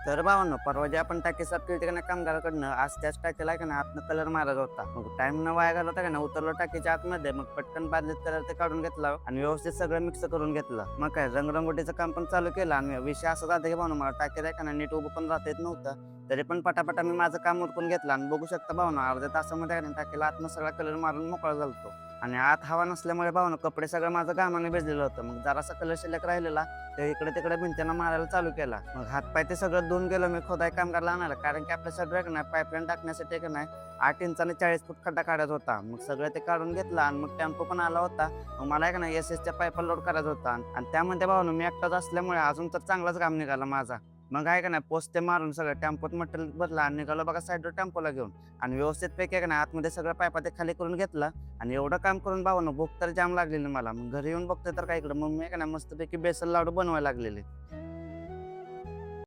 तर भावांनो, परवा जे आपण टाकी साफ केली का नाही कामगाराकडनं, आज त्याच टाकीला का नाही आतनं कलर मारायचा होता. मग टाइम न वाया घालवता का नाही उतरलो टाकीच्या आतमध्ये. मग पटकन बादलीत कलर ते काढून घेतला आणि व्यवस्थित सगळं मिक्स करून घेतलं. मग काय रंगरंगोटीचं काम पण चालू केलं आणि विषय असा झाला की भावना मला टाकीत आहे का नाही नीट उभं पण राहता येत नव्हतं. तरी पण पटापटा मी माझं काम उरकून घेतलं आणि बघू शकता भावना अर्ध्या तासामध्ये आहे ना टाकीला आतनं सगळा कलर मारून मोकळा झालतो. आणि आत हवा नसल्यामुळे भावना कपडे सगळं माझं घामाने भिजलेलं होतं. मग जरासा कलर शिल्लक राहिलेला ते इकडे तिकडे भिंतींना मारायला चालू केला. मग हातपाय ते सगळं धुवून गेलो मी खोदाई कामगारला आणायला. कारण की आपल्या सगळं का नाही पाईपलाईन टाकण्यासाठी का नाही 8 इंचाने 40 फूट खड्डा काढायचा होता. मग सगळं ते काढून घेतलं आणि मग टेम्पो पण आला होता. मग मला आहे का नाही एस-एसच्या पाईपा लोड करायचा होता आणि त्यामध्ये भावना मी एकटाच असल्यामुळे अजून तर चांगलाच घाम निघाला माझा. मग आहे का नाही पोस्ते मारून सगळं टेम्पोत मटेरियल भरलं आणि निघालो बघा साईडवर टेम्पोला घेऊन आणि व्यवस्थितपैकी आहे का नाही आतमध्ये सगळं पाईपा ते खाली करून घेतलं आणि एवढं काम करून भावानं भूक तर जाम लागलेली मला. मग घरी येऊन बघतोय तर काय इकडं मम्मी आहे का नाही मस्तपैकी बेसन लाडू बनवायला लागलेले.